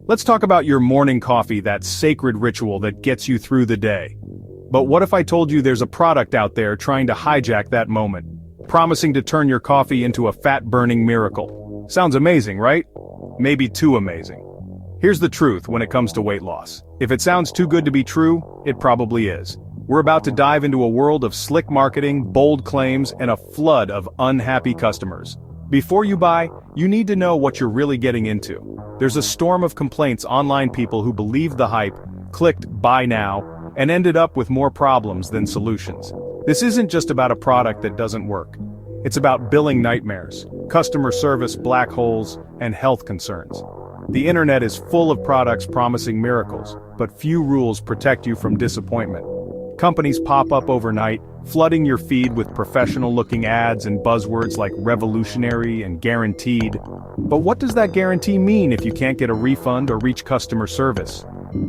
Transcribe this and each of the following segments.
Let's talk about your morning coffee, that sacred ritual that gets you through the day. But what if I told you there's a product out there trying to hijack that moment, promising to turn your coffee into a fat-burning miracle? Sounds amazing, right? Maybe too amazing. Here's the truth when it comes to weight loss. If it sounds too good to be true, it probably is. We're about to dive into a world of slick marketing, bold claims, and a flood of unhappy customers. Before you buy, you need to know what you're really getting into. There's a storm of complaints online, people who believed the hype, clicked buy now, and ended up with more problems than solutions. This isn't just about a product that doesn't work. It's about billing nightmares, customer service black holes, and health concerns. The internet is full of products promising miracles, but few rules protect you from disappointment. Companies pop up overnight, flooding your feed with professional-looking ads and buzzwords like revolutionary and guaranteed. But what does that guarantee mean if you can't get a refund or reach customer service?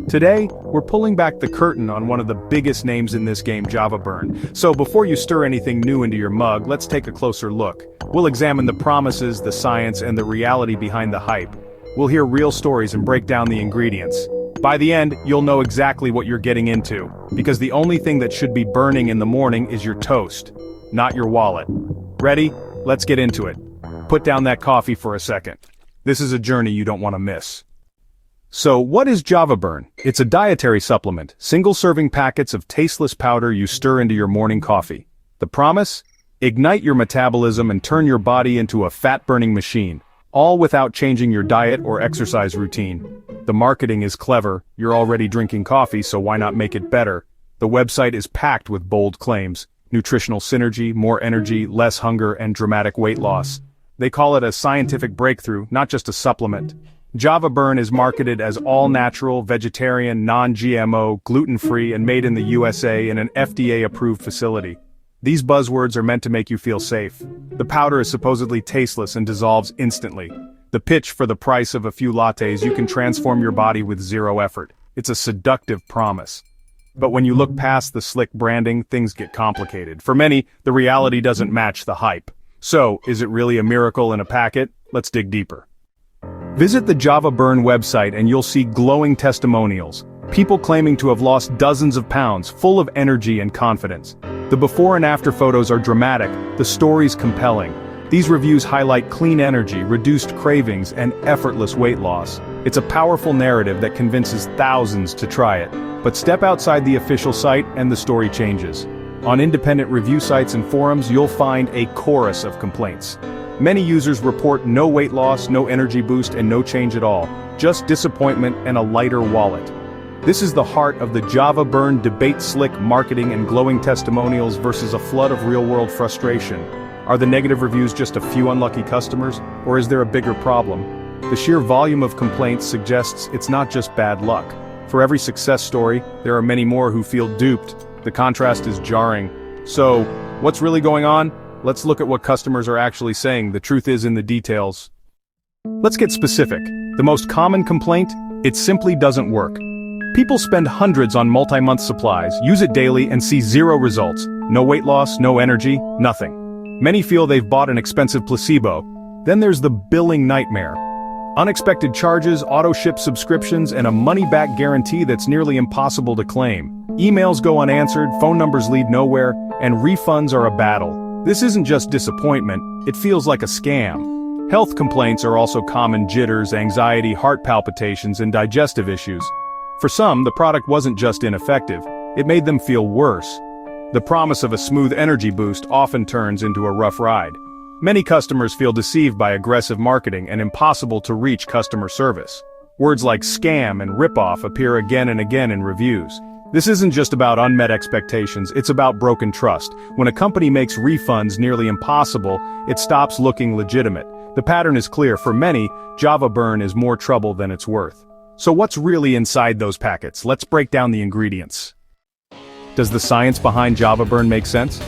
Today, we're pulling back the curtain on one of the biggest names in this game, JavaBurn. So before you stir anything new into your mug, let's take a closer look. We'll examine the promises, the science, and the reality behind the hype. We'll hear real stories and break down the ingredients. By the end, you'll know exactly what you're getting into, because the only thing that should be burning in the morning is your toast, not your wallet. Ready? Let's get into it. Put down that coffee for a second. This is a journey you don't want to miss. So, what is JavaBurn? It's a dietary supplement, single-serving packets of tasteless powder you stir into your morning coffee. The promise? Ignite your metabolism and turn your body into a fat-burning machine, all without changing your diet or exercise routine. The marketing is clever, you're already drinking coffee, so why not make it better? The website is packed with bold claims: nutritional synergy, more energy, less hunger, and dramatic weight loss. They call it a scientific breakthrough, not just a supplement. JavaBurn is marketed as all-natural, vegetarian, non-GMO, gluten-free, and made in the USA in an FDA-approved facility. These buzzwords are meant to make you feel safe. The powder is supposedly tasteless and dissolves instantly. The pitch: for the price of a few lattes, you can transform your body with zero effort. It's a seductive promise. But when you look past the slick branding, things get complicated. For many, the reality doesn't match the hype. So, is it really a miracle in a packet? Let's dig deeper. Visit the JavaBurn website and you'll see glowing testimonials. People claiming to have lost dozens of pounds, full of energy and confidence. The before and after photos are dramatic, the stories compelling. These reviews highlight clean energy, reduced cravings, and effortless weight loss. It's a powerful narrative that convinces thousands to try it. But step outside the official site and the story changes. On independent review sites and forums, you'll find a chorus of complaints. Many users report no weight loss, no energy boost, and no change at all. Just disappointment and a lighter wallet. This is the heart of the JavaBurn debate: slick marketing and glowing testimonials versus a flood of real-world frustration. Are the negative reviews just a few unlucky customers, or is there a bigger problem? The sheer volume of complaints suggests it's not just bad luck. For every success story, there are many more who feel duped. The contrast is jarring. So, what's really going on? Let's look at what customers are actually saying. The truth is in the details. Let's get specific. The most common complaint? It simply doesn't work. People spend hundreds on multi-month supplies, use it daily, and see zero results. No weight loss, no energy, nothing. Many feel they've bought an expensive placebo. Then there's the billing nightmare. Unexpected charges, auto-ship subscriptions, and a money-back guarantee that's nearly impossible to claim. Emails go unanswered, phone numbers lead nowhere, and refunds are a battle. This isn't just disappointment, it feels like a scam. Health complaints are also common: jitters, anxiety, heart palpitations, and digestive issues. For some, the product wasn't just ineffective, it made them feel worse. The promise of a smooth energy boost often turns into a rough ride. Many customers feel deceived by aggressive marketing and impossible to reach customer service. Words like scam and ripoff appear again and again in reviews. This isn't just about unmet expectations, it's about broken trust. When a company makes refunds nearly impossible, it stops looking legitimate. The pattern is clear: for many, JavaBurn is more trouble than it's worth. So what's really inside those packets? Let's break down the ingredients. Does the science behind JavaBurn make sense?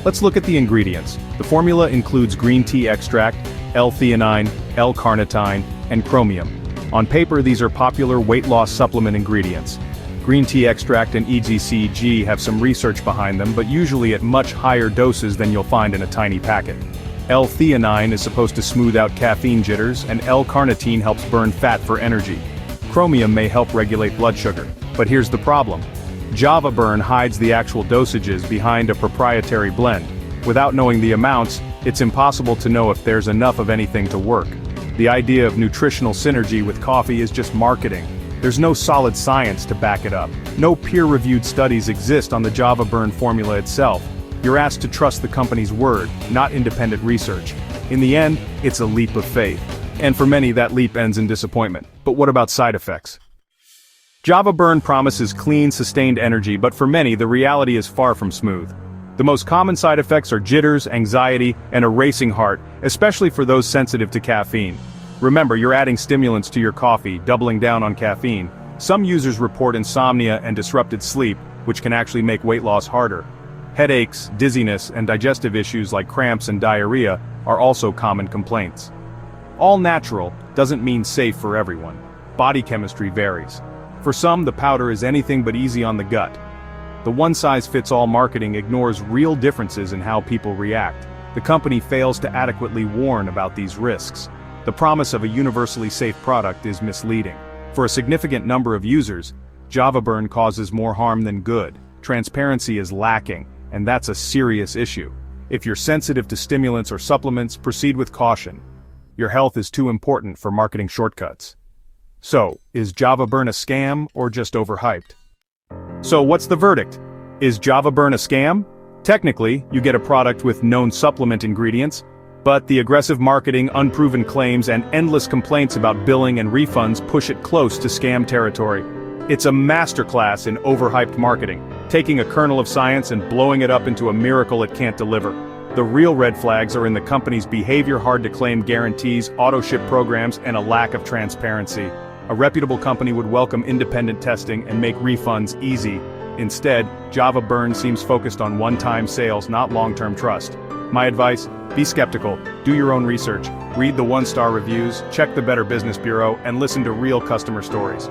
Let's look at the ingredients. The formula includes green tea extract, L-theanine, L-carnitine, and chromium. On paper, these are popular weight loss supplement ingredients. Green tea extract and EGCG have some research behind them, but usually at much higher doses than you'll find in a tiny packet. L-theanine is supposed to smooth out caffeine jitters, and L-carnitine helps burn fat for energy. Chromium may help regulate blood sugar, but here's the problem. Java Burn hides the actual dosages behind a proprietary blend. Without knowing the amounts, it's impossible to know if there's enough of anything to work. The idea of nutritional synergy with coffee is just marketing. There's no solid science to back it up. No peer-reviewed studies exist on the Java Burn formula itself. You're asked to trust the company's word, not independent research. In the end, it's a leap of faith. And for many, that leap ends in disappointment. But what about side effects? Java Burn promises clean, sustained energy, but for many, the reality is far from smooth. The most common side effects are jitters, anxiety, and a racing heart, especially for those sensitive to caffeine. Remember, you're adding stimulants to your coffee, doubling down on caffeine. Some users report insomnia and disrupted sleep, which can actually make weight loss harder. Headaches, dizziness, and digestive issues like cramps and diarrhea are also common complaints. All natural doesn't mean safe for everyone. Body chemistry varies. For some, the powder is anything but easy on the gut. The one-size-fits-all marketing ignores real differences in how people react. The company fails to adequately warn about these risks. The promise of a universally safe product is misleading. For a significant number of users, Java Burn causes more harm than good. Transparency is lacking, and that's a serious issue. If you're sensitive to stimulants or supplements, proceed with caution. Your health is too important for marketing shortcuts. So, is Java Burn a scam or just overhyped? So what's the verdict? Is Java Burn a scam? Technically, you get a product with known supplement ingredients, but the aggressive marketing, unproven claims, and endless complaints about billing and refunds push it close to scam territory. It's a masterclass in overhyped marketing, taking a kernel of science and blowing it up into a miracle it can't deliver. The real red flags are in the company's behavior hard-to-claim guarantees, auto-ship programs, and a lack of transparency. A reputable company would welcome independent testing and make refunds easy. Instead, Java Burn seems focused on one-time sales, not long-term trust. My advice, be skeptical, do your own research, read the one-star reviews, check the Better Business Bureau, and listen to real customer stories.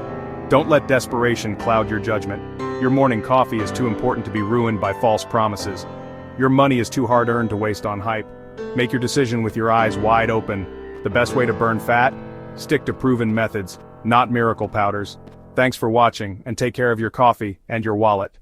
Don't let desperation cloud your judgment. Your morning coffee is too important to be ruined by false promises. Your money is too hard-earned to waste on hype. Make your decision with your eyes wide open. The best way to burn fat? Stick to proven methods, not miracle powders. Thanks for watching, and take care of your coffee and your wallet.